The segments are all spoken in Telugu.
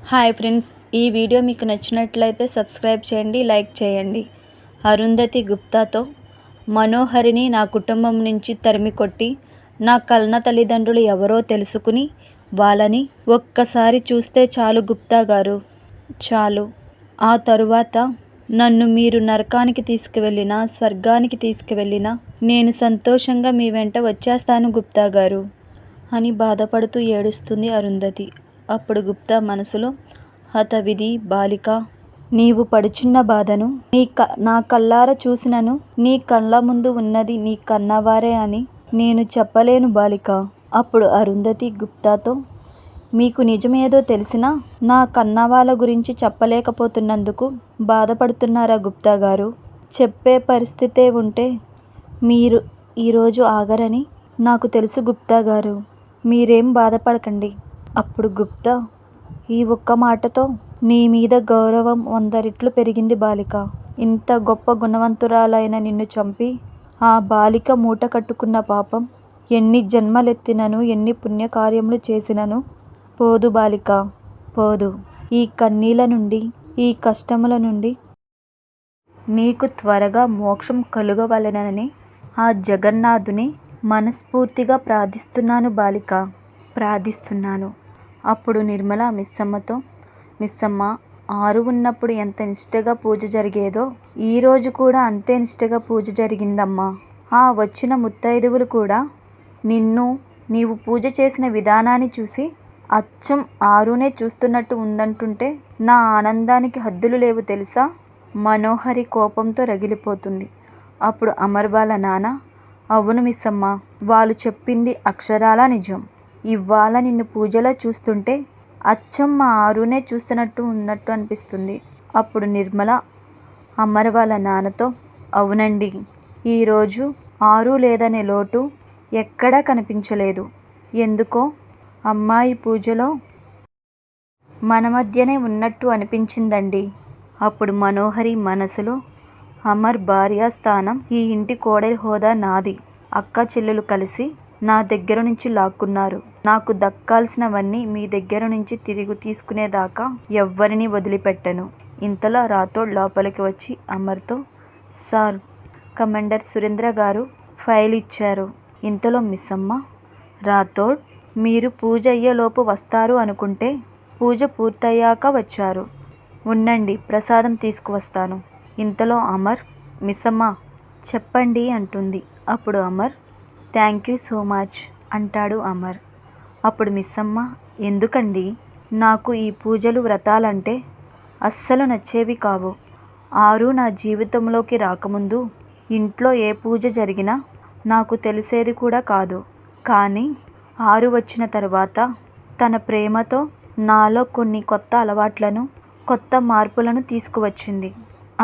హాయ్ ఫ్రెండ్స్, ఈ వీడియో మీకు నచ్చినట్లయితే సబ్స్క్రైబ్ చేయండి, లైక్ చేయండి. అరుంధతి గుప్తాతో మనోహరిని నా కుటుంబం నుంచి తరిమికొట్టి నా కన్న తల్లిదండ్రులు ఎవరో తెలుసుకుని వాళ్ళని ఒక్కసారి చూస్తే చాలు గుప్తా గారు, చాలు. ఆ తరువాత నన్ను మీరు నరకానికి తీసుకువెళ్ళినా స్వర్గానికి తీసుకువెళ్ళినా నేను సంతోషంగా మీ వెంట వచ్చేస్తాను గుప్తా గారు అని బాధపడుతూ ఏడుస్తుంది అరుంధతి. అప్పుడు గుప్తా మనసులో, హతవిధి బాలిక, నీవు పడుచున్న బాధను నా కళ్ళారా చూసినను నీ కళ్ళ ముందు ఉన్నది నీ కన్నవారే అని నేను చెప్పలేను బాలిక. అప్పుడు అరుంధతి గుప్తాతో, మీకు నిజమేదో తెలిసినా నా కన్నవాళ్ళ గురించి చెప్పలేకపోతున్నందుకు బాధపడుతున్నారా గుప్తా గారు? చెప్పే పరిస్థితే ఉంటే మీరు ఈరోజు ఆగరని నాకు తెలుసు గుప్తా గారు, మీరేం బాధపడకండి. అప్పుడు గుప్తా, ఈ ఒక్క మాటతో నీ మీద గౌరవం 100 రెట్లు పెరిగింది బాలిక. ఇంత గొప్ప గుణవంతురాలైన నిన్ను చంపి ఆ బాలిక మూట కట్టుకున్న పాపం ఎన్ని జన్మలెత్తినను ఎన్ని పుణ్యకార్యములు చేసినను పోదు బాలిక, పోదు. ఈ కన్నీళ్ళ నుండి ఈ కష్టముల నుండి నీకు త్వరగా మోక్షం కలుగవలెనని ఆ జగన్నాథుని మనస్ఫూర్తిగా ప్రార్థిస్తున్నాను బాలిక, ప్రార్థిస్తున్నాను. అప్పుడు నిర్మల మిస్సమ్మతో, మిస్సమ్మ, ఆరు ఉన్నప్పుడు ఎంత నిష్టగా పూజ జరిగేదో ఈరోజు కూడా అంతే నిష్టగా పూజ జరిగిందమ్మా. ఆ వచ్చిన ముత్తైదువులు కూడా నీవు పూజ చేసిన విధానాన్ని చూసి అచ్చం ఆరునే చూస్తున్నట్టు ఉందంటుంటే నా ఆనందానికి హద్దులు లేవు తెలుసా? మనోహరి కోపంతో రగిలిపోతుంది. అప్పుడు అమర్ వాళ్ళ నాన్న, అవును మిస్సమ్మ, వాళ్ళు చెప్పింది అక్షరాలా నిజం. ఇవాళ నిన్ను పూజలో చూస్తుంటే అచ్చం మా ఆరునే చూస్తున్నట్టు ఉన్నట్టు అనిపిస్తుంది. అప్పుడు నిర్మల అమర్ వాళ్ళ నాన్నతో, అవునండి, ఈరోజు ఆరు లేదనే లోటు ఎక్కడా కనిపించలేదు. ఎందుకో అమ్మాయి పూజలో మన మధ్యనే ఉన్నట్టు అనిపించిందండి. అప్పుడు మనోహరి మనసులో, అమర్ భార్య స్థానం ఈ ఇంటి కోడలి హోదా నాది. అక్క చెల్లెలు కలిసి నా దగ్గర నుంచి లాక్కున్నారు. నాకు దక్కాల్సినవన్నీ మీ దగ్గర నుంచి తిరిగి తీసుకునేదాకా ఎవ్వరిని వదిలిపెట్టను. ఇంతలో రాథోడ్ లోపలికి వచ్చి అమర్తో, సార్, కమాండర్ సురేంద్ర గారు ఫైల్ ఇచ్చారు. ఇంతలో మిస్సమ్మ, రాథోడ్, మీరు పూజ అయ్యేలోపు వస్తారు అనుకుంటే పూజ పూర్తయ్యాక వచ్చారు. ఉండండి, ప్రసాదం తీసుకువస్తాను. ఇంతలో అమర్, మిస్సమ్మ చెప్పండి అంటుంది. అప్పుడు Amar, thank you so much అంటాడు అమర్. అప్పుడు మిస్సమ్మ, ఎందుకండి, నాకు ఈ పూజలు వ్రతాలంటే అస్సలు నచ్చేవి కావు. ఆరు నా జీవితంలోకి రాకముందు ఇంట్లో ఏ పూజ జరిగినా నాకు తెలిసేది కూడా కాదు. కానీ ఆరు వచ్చిన తర్వాత తన ప్రేమతో నాలో కొన్ని కొత్త అలవాట్లను కొత్త మార్పులను తీసుకువచ్చింది.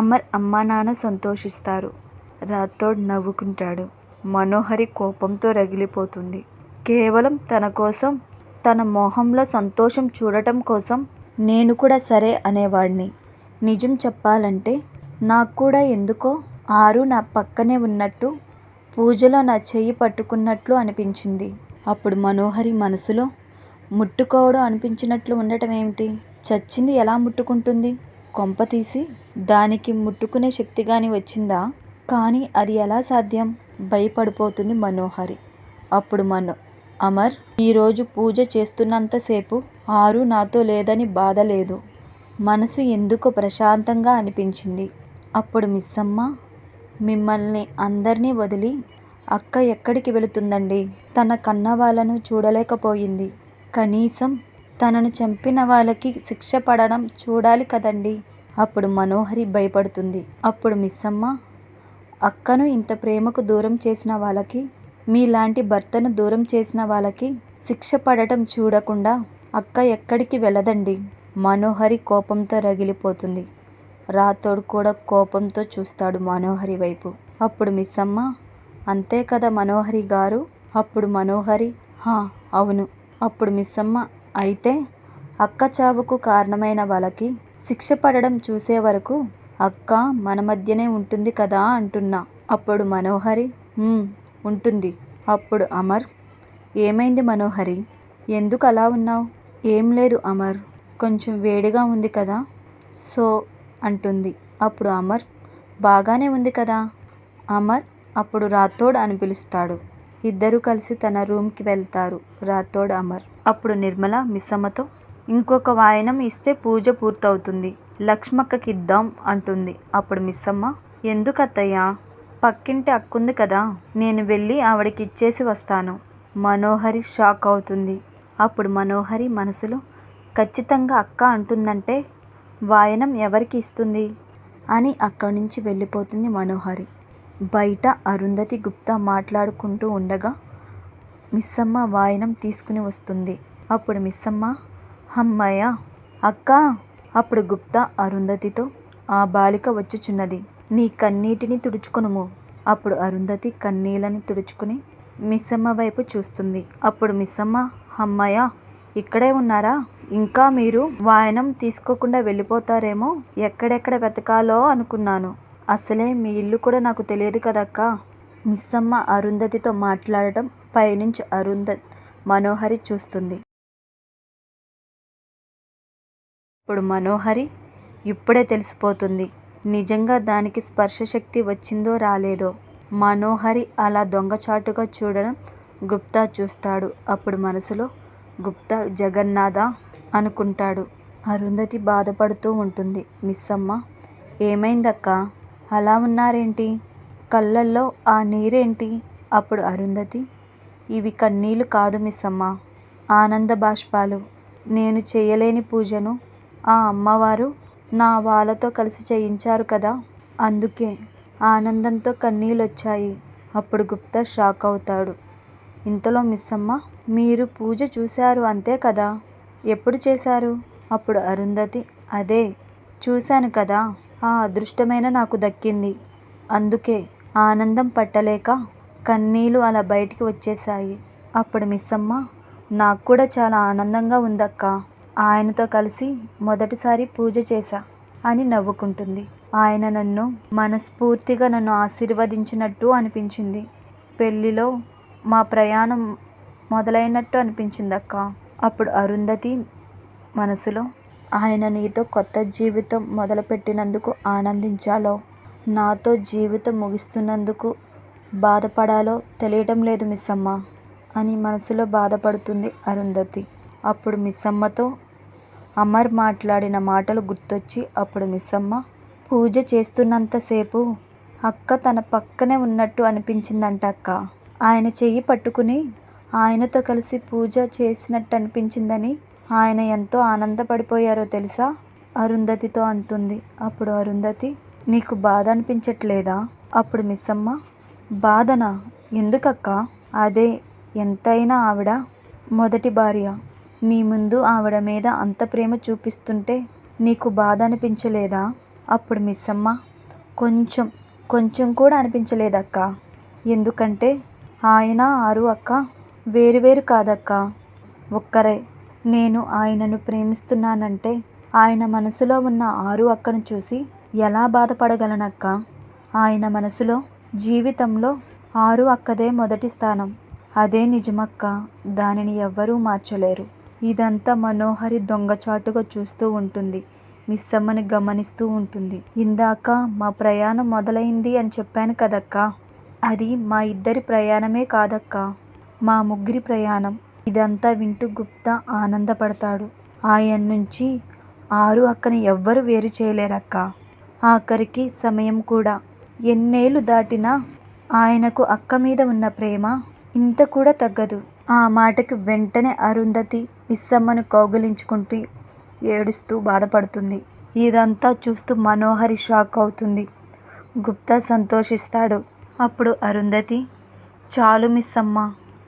అమర్ అమ్మా నాన్న సంతోషిస్తారు. రాథోడ్ నవ్వుకుంటాడు. మనోహరి కోపంతో రగిలిపోతుంది. కేవలం తన కోసం, తన మొహంలో సంతోషం చూడటం కోసం నేను కూడా సరే అనేవాడిని. నిజం చెప్పాలంటే నాకు కూడా ఎందుకో ఆరు నా పక్కనే ఉన్నట్టు, పూజలో నా చెయ్యి పట్టుకున్నట్లు అనిపించింది. అప్పుడు మనోహరి మనసులో, ముట్టుకోవడం అనిపించినట్లు ఉండటం ఏమిటి? చచ్చింది ఎలా ముట్టుకుంటుంది? కొంపతీసి దానికి ముట్టుకునే శక్తి గాని వచ్చిందా? కానీ అది ఎలా సాధ్యం? భయపడిపోతుంది మనోహరి. అప్పుడు అమర్, ఈరోజు పూజ చేస్తున్నంతసేపు ఆరు నాతో లేదని బాధ లేదు. మనసు ఎందుకో ప్రశాంతంగా అనిపించింది. అప్పుడు మిస్సమ్మ, మిమ్మల్ని అందరినీ వదిలి అక్క ఎక్కడికి వెళుతుందండి? తన కన్న వాళ్ళను చూడలేకపోయింది. కనీసం తనను చంపిన వాళ్ళకి శిక్ష పడడం చూడాలి కదండి. అప్పుడు మనోహరి భయపడుతుంది. అప్పుడు మిస్సమ్మ, అక్కను ఇంత ప్రేమకు దూరం చేసిన వాళ్ళకి, మీలాంటి భర్తను దూరం చేసిన వాళ్ళకి శిక్ష పడటం చూడకుండా అక్క ఎక్కడికి వెళ్ళదండి. మనోహరి కోపంతో రగిలిపోతుంది. రాథోడ్ కూడా కోపంతో చూస్తాడు మనోహరి వైపు. అప్పుడు మిస్సమ్మ, అంతే కదా మనోహరి గారు? అప్పుడు మనోహరి, హా అవును. అప్పుడు మిస్సమ్మ, అయితే అక్క చావుకు కారణమైన వాళ్ళకి శిక్ష పడడం చూసే వరకు అక్క మన మధ్యనే ఉంటుంది కదా అంటున్నా. అప్పుడు మనోహరి, ఉంటుంది. అప్పుడు అమర్, ఏమైంది మనోహరి, ఎందుకు అలా ఉన్నావు? ఏం లేదు అమర్, కొంచెం వేడిగా ఉంది కదా సో అంటుంది. అప్పుడు అమర్ బాగానే ఉంది కదా. అమర్ అప్పుడు రాథోడ్ అని పిలుస్తాడు. ఇద్దరూ కలిసి తన రూమ్కి వెళ్తారు రాథోడ్ అమర్. అప్పుడు నిర్మల మిస్సమ్మతో ఇంకొక వాయనం ఇస్తే పూజ పూర్తవుతుంది, లక్ష్మక్కకి ఇద్దాం అంటుంది. అప్పుడు మిస్సమ్మ ఎందుకత్తయ్యా, పక్కింటి అక్కుంది కదా, నేను వెళ్ళి ఆవిడకి ఇచ్చేసి వస్తాను. మనోహరి షాక్ అవుతుంది. అప్పుడు మనోహరి మనసులో ఖచ్చితంగా అక్క అంటుందంటే వాయనం ఎవరికి ఇస్తుంది అని అక్కడి నుంచి వెళ్ళిపోతుంది మనోహరి. బయట అరుంధతి గుప్తా మాట్లాడుకుంటూ ఉండగా మిస్సమ్మ వాయనం తీసుకుని వస్తుంది. అప్పుడు మిస్సమ్మ హమ్మయ్య అక్క. అప్పుడు గుప్తా అరుంధతితో ఆ బాలిక వచ్చుచున్నది, నీ కన్నీటిని తుడుచుకొనుము. అప్పుడు అరుంధతి కన్నీళ్ళని తుడుచుకుని మిస్సమ్మ వైపు చూస్తుంది. అప్పుడు మిస్సమ్మ హమ్మయ్య ఇక్కడే ఉన్నారా, ఇంకా మీరు వాయనం తీసుకోకుండా వెళ్ళిపోతారేమో, ఎక్కడెక్కడ వెతకాలో అనుకున్నాను. అసలే మీ ఇల్లు కూడా నాకు తెలియదు కదక్క. మిస్సమ్మ అరుంధతితో మాట్లాడటం పైనుంచి మనోహరి చూస్తుంది. ఇప్పుడు మనోహరి ఇప్పుడే తెలిసిపోతుంది నిజంగా దానికి స్పర్శశక్తి వచ్చిందో రాలేదో. మనోహరి అలా దొంగచాటుగా చూడడం గుప్తా చూస్తాడు. అప్పుడు మనసులో గుప్తా జగన్నాథ అనుకుంటాడు. అరుంధతి బాధపడుతూ ఉంటుంది. మిస్సమ్మ ఏమైందక్క, అలా ఉన్నారేంటి, కళ్ళల్లో ఆ నీరేంటి? అప్పుడు అరుంధతి ఇవి కన్నీళ్ళు కాదు మిస్సమ్మ, ఆనంద బాష్పాలు. నేను చేయలేని పూజను ఆ అమ్మవారు నా వాళ్ళతో కలిసి చేయించారు కదా, అందుకే ఆనందంతో కన్నీళ్ళొచ్చాయి. అప్పుడు గుప్తా షాక్ అవుతాడు. ఇంతలో మిస్సమ్మ మీరు పూజ చూశారు అంతే కదా, ఎప్పుడు చేశారు? అప్పుడు అరుంధతి అదే చూశాను కదా, ఆ అదృష్టమైన నాకు దక్కింది, అందుకే ఆనందం పట్టలేక కన్నీళ్ళు అలా బయటికి వచ్చేశాయి. అప్పుడు మిస్సమ్మ నాకు కూడా చాలా ఆనందంగా ఉందక్క, ఆయనతో కలిసి మొదటిసారి పూజ చేశా అని నవ్వుకుంటుంది. ఆయన నన్ను మనస్ఫూర్తిగా నన్ను ఆశీర్వదించినట్టు అనిపించింది, పెళ్ళిలో మా ప్రయాణం మొదలైనట్టు అనిపించిందక్క. అప్పుడు అరుంధతి మనసులో ఆయన నీతో కొత్త జీవితం మొదలుపెట్టినందుకు ఆనందించాలో, నాతో జీవితం ముగిస్తున్నందుకు బాధపడాలో తెలియటం లేదు మిస్సమ్మ అని మనసులో బాధపడుతుంది అరుంధతి. అప్పుడు మిస్సమ్మతో అమర్ మాట్లాడిన మాటలు గుర్తొచ్చి అప్పుడు మిస్సమ్మ పూజ చేస్తున్నంతసేపు అక్క తన పక్కనే ఉన్నట్టు అనిపించిందంట అక్క, ఆయన చెయ్యి పట్టుకుని ఆయనతో కలిసి పూజ చేసినట్టు అనిపించిందని ఆయన ఎంతో ఆనందపడిపోయారో తెలుసా అరుంధతితో అంటుంది. అప్పుడు అరుంధతి నీకు బాధ అనిపించట్లేదా? అప్పుడు మిస్సమ్మ బాధనా, ఎందుకక్క? అదే ఎంతైనా ఆవిడ మొదటి భార్య, నీ ముందు ఆవిడ మీద అంత ప్రేమ చూపిస్తుంటే నీకు బాధ అనిపించలేదా? అప్పుడు మిస్సమ్మ కొంచెం కూడా అనిపించలేదక్క, ఎందుకంటే ఆయన ఆరు అక్క వేరువేరు కాదక్క, ఒక్కరే. నేను ఆయనను ప్రేమిస్తున్నానంటే ఆయన మనసులో ఉన్న ఆరు అక్కను చూసి ఎలా బాధపడగలనక్క? ఆయన మనసులో జీవితంలో ఆరు అక్కదే మొదటి స్థానం, అదే నిజమక్క, దానిని ఎవ్వరూ మార్చలేరు. ఇదంతా మనోహరి దొంగచాటుగా చూస్తూ ఉంటుంది, మిస్సమ్మని గమనిస్తూ ఉంటుంది. ఇందాక మా ప్రయాణం మొదలైంది అని చెప్పాను కదక్క, అది మా ఇద్దరి ప్రయాణమే కాదక్క, మా ముగ్గురి ప్రయాణం. ఇదంతా వింటూ గుప్తా ఆనందపడతాడు. ఆయన నుంచి ఆరు అక్కని ఎవ్వరు వేరు చేయలేరక్క, ఆఖరికి సమయం కూడా ఎన్నేళ్ళు దాటినా ఆయనకు అక్క మీద ఉన్న ప్రేమ ఇంత కూడా తగ్గదు. ఆ మాటకి వెంటనే అరుంధతి మిస్సమ్మను కౌగిలించుకుంటూ ఏడుస్తూ బాధపడుతుంది. ఇదంతా చూస్తూ మనోహరి షాక్ అవుతుంది. గుప్తా సంతోషిస్తాడు. అప్పుడు అరుంధతి చాలు మిస్సమ్మ,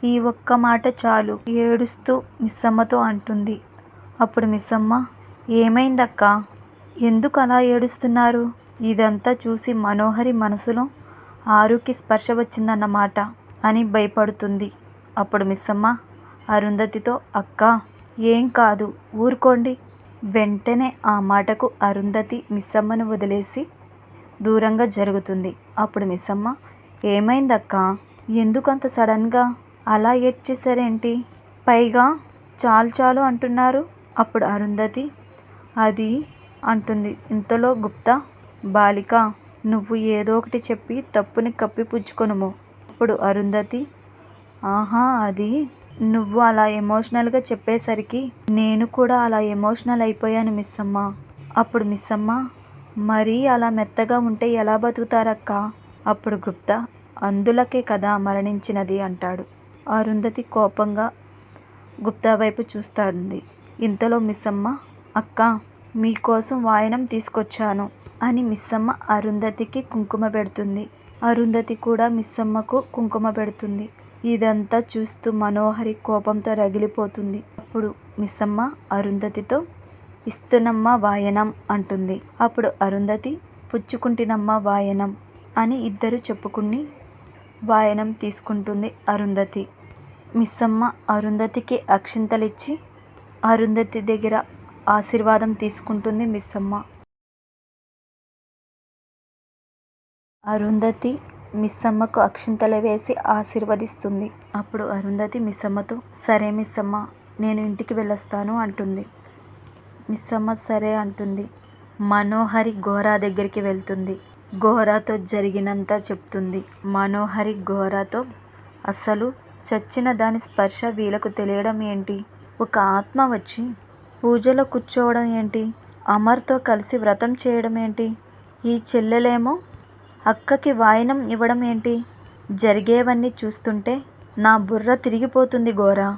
ఈ ఒక్క మాట చాలు, ఏడుస్తూ మిస్సమ్మతో అంటుంది. అప్పుడు మిస్సమ్మ ఏమైందక్క, ఎందుకు అలా ఏడుస్తున్నారు? ఇదంతా చూసి మనోహరి మనసులో ఆరుకి స్పర్శ వచ్చిందన్నమాట అని భయపడుతుంది. అప్పుడు మిస్సమ్మ అరుంధతితో అక్క ఏం కాదు ఊరుకోండి. వెంటనే ఆ మాటకు అరుంధతి మిస్సమ్మను వదిలేసి దూరంగా జరుగుతుంది. అప్పుడు మిస్సమ్మ ఏమైందక్క, ఎందుకంత సడన్గా అలా ఏడ్చేశారేంటి, పైగా చాలు చాలు అంటున్నారు? అప్పుడు అరుంధతి అది అంటుంది. ఇంతలో గుప్తా, బాలిక, నువ్వు ఏదో ఒకటి చెప్పి తప్పుని కప్పిపుచ్చుకొనుము. అప్పుడు అరుంధతి, ఆహా, అది నువ్వు అలా ఎమోషనల్గా చెప్పేసరికి నేను కూడా అలా ఎమోషనల్ అయిపోయాను మిస్సమ్మ. అప్పుడు మిస్సమ్మ, మరీ అలా మెత్తగా ఉంటే ఎలా బతుకుతారక్క? అప్పుడు గుప్తా, అందులకే కదా మరణించినది అంటాడు. అరుంధతి కోపంగా గుప్తా వైపు చూస్తాంది. ఇంతలో మిస్సమ్మ, అక్క, మీకోసం వాయనం తీసుకొచ్చాను అని మిస్సమ్మ అరుంధతికి కుంకుమ పెడుతుంది. అరుంధతి కూడా మిస్సమ్మకు కుంకుమ పెడుతుంది. ఇదంతా చూస్తూ మనోహరి కోపంతో రగిలిపోతుంది. అప్పుడు మిస్సమ్మ అరుంధతితో, ఇస్తున్నమ్మ వాయనం అంటుంది. అప్పుడు అరుంధతి, పుచ్చుకుంటినమ్మ వాయనం అని ఇద్దరు చెప్పుకుని వాయనం తీసుకుంటుంది అరుంధతి. మిస్సమ్మ అరుంధతికి అక్షింతలిచ్చి అరుంధతి దగ్గర ఆశీర్వాదం తీసుకుంటుంది మిస్సమ్మ. అరుంధతి మిస్సమ్మకు అక్షింతలు వేసి ఆశీర్వదిస్తుంది. అప్పుడు అరుంధతి మిస్సమ్మతో, సరే మిస్సమ్మ, నేను ఇంటికి వెళ్ళొస్తాను అంటుంది. మిస్సమ్మ సరే అంటుంది. మనోహరి గోరా దగ్గరికి వెళ్తుంది. గోరాతో జరిగినంతా చెప్తుంది. మనోహరి గోరాతో, అసలు చచ్చిన దాని స్పర్శ వీళ్ళకు తెలియడం ఏంటి? ఒక ఆత్మ వచ్చి పూజలో కూర్చోవడం ఏంటి? అమర్తో కలిసి వ్రతం చేయడం ఏంటి? ఈ చెల్లెలేమో అక్కకి వాయనం ఇవ్వడం ఏంటి? జరిగేవన్నీ చూస్తుంటే నా బుర్ర తిరిగిపోతుంది గోరా.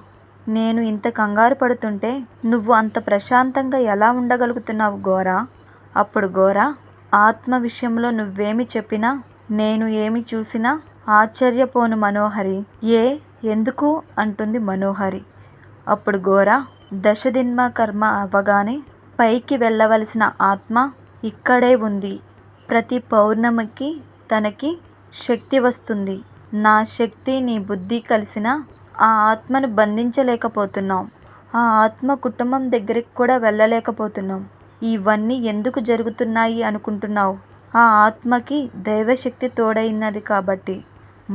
నేను ఇంత కంగారు పడుతుంటే నువ్వు అంత ప్రశాంతంగా ఎలా ఉండగలుగుతున్నావు గోరా? అప్పుడు గోరా, ఆత్మ విషయంలో నువ్వేమి చెప్పినా, నేను ఏమి చూసినా ఆశ్చర్యపోను మనోహరి. ఎందుకు అంటుంది మనోహరి. అప్పుడు గోరా, దశదిన్మ కర్మ అవ్వగానే పైకి వెళ్ళవలసిన ఆత్మ ఇక్కడే ఉంది. ప్రతి పౌర్ణమికి తనకి శక్తి వస్తుంది. నా శక్తి నీ బుద్ధి కలిసిన ఆ ఆత్మను బంధించలేకపోతున్నాం. ఆ ఆత్మ కుటుంబం దగ్గరికి కూడా వెళ్ళలేకపోతున్నాం. ఇవన్నీ ఎందుకు జరుగుతున్నాయి అనుకుంటున్నావు? ఆ ఆత్మకి దైవశక్తి తోడైనది కాబట్టి.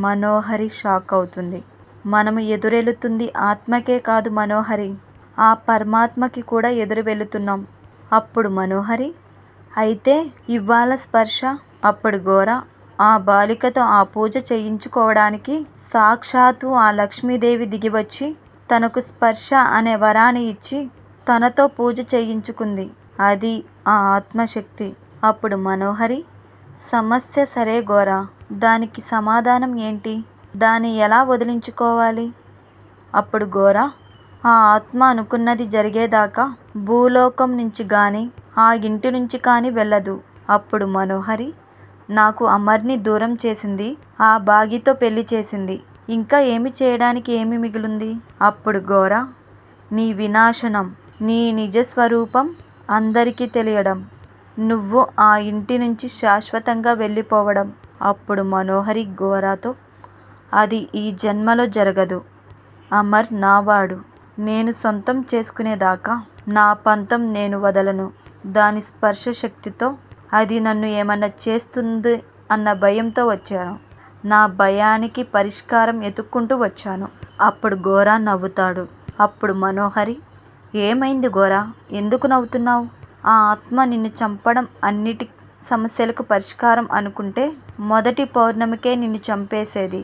మనోహరి షాక్ అవుతుంది. మనము ఎదురెళుతుంది ఆత్మకే కాదు మనోహరి, ఆ పరమాత్మకి కూడా ఎదురు వెళుతున్నాం. అప్పుడు మనోహరి, అయితే ఇవాళ స్పర్శ? అప్పుడు గోరా, ఆ బాలికతో ఆ పూజ చేయించుకోవడానికి సాక్షాత్తు ఆ లక్ష్మీదేవి దిగివచ్చి తనకు స్పర్శ అనే వరాన్ని ఇచ్చి తనతో పూజ చేయించుకుంది. అది ఆ ఆత్మశక్తి. అప్పుడు మనోహరి, సమస్య సరే గోరా, దానికి సమాధానం ఏంటి? దాన్ని ఎలా వదిలించుకోవాలి? అప్పుడు గోరా, ఆ ఆత్మ అనుకున్నది జరిగేదాకా భూలోకం నుంచి కానీ ఆ ఇంటి నుంచి కానీ వెళ్ళదు. అప్పుడు మనోహరి, నాకు అమర్ని దూరం చేసింది, ఆ బాగితో పెళ్లి చేసింది, ఇంకా ఏమి చేయడానికి ఏమి మిగిలింది? అప్పుడు గోరా, నీ వినాశనం, నీ నిజస్వరూపం అందరికీ తెలియడం, నువ్వు ఆ ఇంటి నుంచి శాశ్వతంగా వెళ్ళిపోవడం. అప్పుడు మనోహరి గోరాతో, అది ఈ జన్మలో జరగదు. అమర్ నావాడు. నేను సొంతం చేసుకునేదాకా నా పంతం నేను వదలను. దాని స్పర్శ శక్తితో అది నన్ను ఏమన్నా చేస్తుంది అన్న భయంతో వచ్చాను. నా భయానికి పరిష్కారం ఎతుక్కుంటూ వచ్చాను. అప్పుడు గోరా నవ్వుతాడు. అప్పుడు మనోహరి, ఏమైంది గోరా, ఎందుకు నవ్వుతున్నావు? ఆ ఆత్మ నిన్ను చంపడం అన్నిటి సమస్యలకు పరిష్కారం అనుకుంటే మొదటి పౌర్ణమికే నిన్ను చంపేసేది.